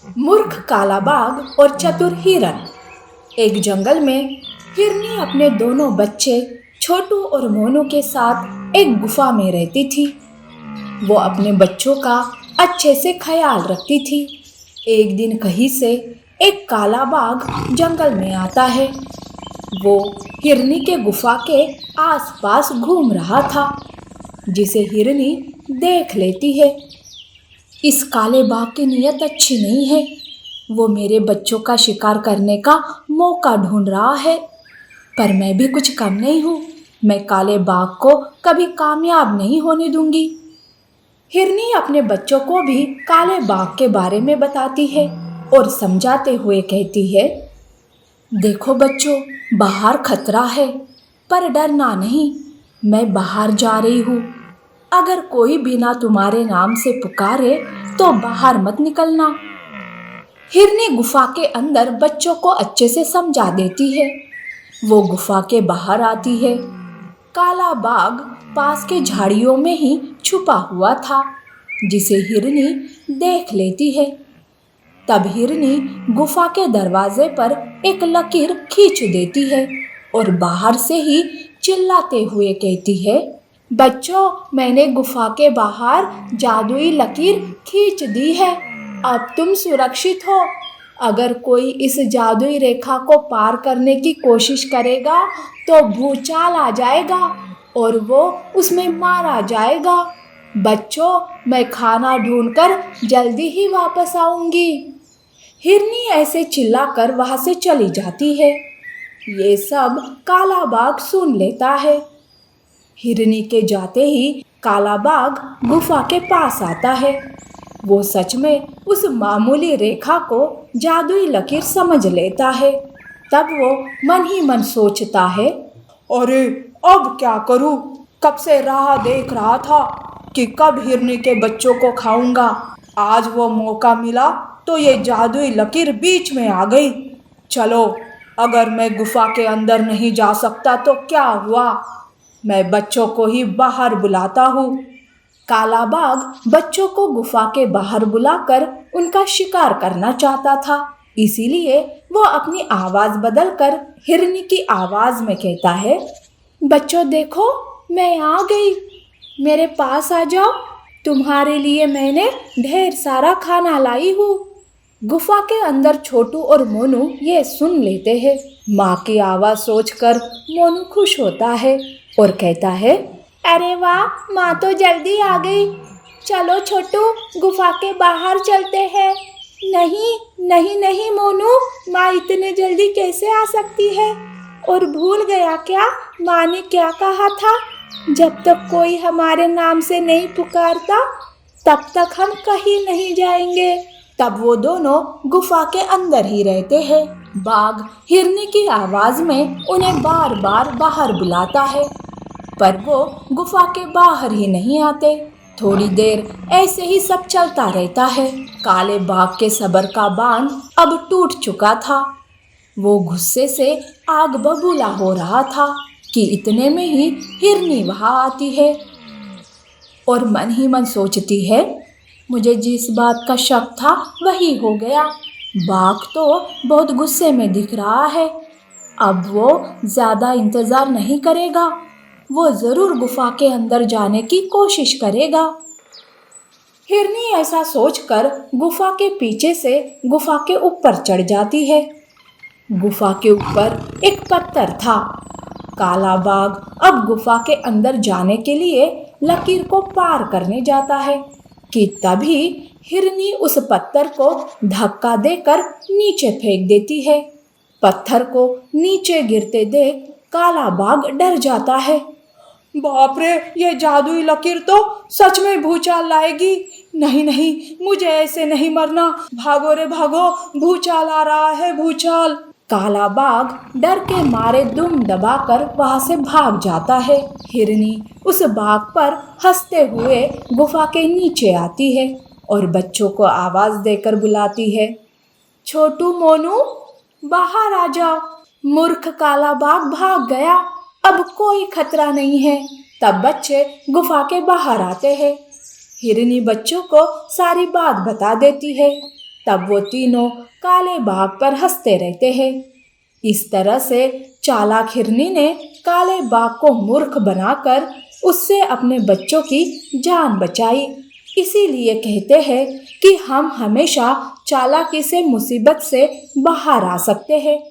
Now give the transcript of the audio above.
मूर्ख काला बाघ और चतुर हिरन। एक जंगल में हिरनी अपने दोनों बच्चे छोटू और मोनू के साथ एक गुफा में रहती थी। वो अपने बच्चों का अच्छे से ख्याल रखती थी। एक दिन कहीं से एक काला बाघ जंगल में आता है। वो हिरनी के गुफा के आसपास घूम रहा था, जिसे हिरनी देख लेती है। इस काले बाघ की नीयत अच्छी नहीं है। वो मेरे बच्चों का शिकार करने का मौका ढूंढ रहा है, पर मैं भी कुछ कम नहीं हूँ। मैं काले बाघ को कभी कामयाब नहीं होने दूंगी। हिरनी अपने बच्चों को भी काले बाघ के बारे में बताती है और समझाते हुए कहती है, देखो बच्चों, बाहर खतरा है, पर डरना नहीं। मैं बाहर जा रही हूँ। अगर कोई बिना तुम्हारे नाम से पुकारे तो बाहर मत निकलना। हिरनी गुफा के अंदर बच्चों को अच्छे से समझा देती है। वो गुफा के बाहर आती है। काला बाघ पास के झाड़ियों में ही छुपा हुआ था, जिसे हिरनी देख लेती है। तब हिरनी गुफा के दरवाजे पर एक लकीर खींच देती है और बाहर से ही चिल्लाते हुए कहती है, बच्चों, मैंने गुफा के बाहर जादुई लकीर खींच दी है। अब तुम सुरक्षित हो। अगर कोई इस जादुई रेखा को पार करने की कोशिश करेगा तो भूचाल आ जाएगा और वो उसमें मारा जाएगा। बच्चों, मैं खाना ढूंढकर जल्दी ही वापस आऊंगी। हिरनी ऐसे चिल्लाकर वहां से चली जाती है। ये सब काला बाघ सुन लेता है। हिरनी के जाते ही काला बाघ गुफा के पास आता है। वो सच में उस मामूली रेखा को जादुई लकीर समझ लेता है। तब वो मन ही मन सोचता है, अरे अब क्या करूं? कब से राह देख रहा था कि कब हिरनी के बच्चों को खाऊंगा। आज वो मौका मिला तो ये जादुई लकीर बीच में आ गई। चलो, अगर मैं गुफा के अंदर नहीं जा सकता तो क्या हुआ, मैं बच्चों को ही बाहर बुलाता हूँ। काला बाघ बच्चों को गुफा के बाहर बुलाकर उनका शिकार करना चाहता था। इसीलिए वो अपनी आवाज बदलकर हिरनी की आवाज में कहता है, बच्चों देखो, मैं आ गई। मेरे पास आ जाओ। तुम्हारे लिए मैंने ढेर सारा खाना लाई हूँ। गुफा के अंदर छोटू और मोनू ये सुन लेते हैं। माँ की आवाज सोचकर मोनू खुश होता है और कहता है, अरे वाह, माँ तो जल्दी आ गई। चलो छोटू, गुफा के बाहर चलते हैं। नहीं नहीं नहीं मोनू, माँ इतने जल्दी कैसे आ सकती है? और भूल गया क्या, माँ ने क्या कहा था? जब तक कोई हमारे नाम से नहीं पुकारता तब तक हम कहीं नहीं जाएंगे। तब वो दोनों गुफा के अंदर ही रहते हैं। बाघ हिरनी की आवाज में उन्हें बार बार बाहर बुलाता है, पर वो गुफा के बाहर ही नहीं आते। थोड़ी देर ऐसे ही सब चलता रहता है। काले बाघ के सब्र का बांध अब टूट चुका था। वो गुस्से से आग बबूला हो रहा था कि इतने में ही हिरनी वहां आती है और मन ही मन सोचती है, मुझे जिस बात का शक था वही हो गया। बाघ तो बहुत गुस्से में दिख रहा है। अब वो ज्यादा इंतजार नहीं करेगा। वो जरूर गुफा के अंदर जाने की कोशिश करेगा। हिरनी ऐसा सोचकर गुफा के पीछे से गुफा के ऊपर चढ़ जाती है। गुफा के ऊपर एक पत्थर था। काला बाघ अब गुफा के अंदर जाने के लिए लकीर को पार करने जाता है कि तभी हिरनी उस पत्थर को धक्का देकर नीचे फेंक देती है। पत्थर को नीचे गिरते देख काला बाघ डर जाता है। बाप रे, ये जादुई लकीर तो सच में भूचाल लाएगी। नहीं नहीं, मुझे ऐसे नहीं मरना। भागो रे भागो, भूचाल आ रहा है, भूचाल। काला बाघ डर के मारे दुम दबाकर वहां से भाग जाता है। हिरनी उस बाघ पर हंसते हुए गुफा के नीचे आती है और बच्चों को आवाज देकर बुलाती है, छोटू मोनू, बाहर आ जाओ। मूर्ख काला बाघ भाग गया, अब कोई खतरा नहीं है। तब बच्चे गुफा के बाहर आते हैं। हिरनी बच्चों को सारी बात बता देती है। तब वो तीनों काले बाघ पर हंसते रहते हैं। इस तरह से चालाक हिरनी ने काले बाघ को मूर्ख बनाकर उससे अपने बच्चों की जान बचाई। इसीलिए कहते हैं कि हम हमेशा चालाकी से मुसीबत से बाहर आ सकते हैं।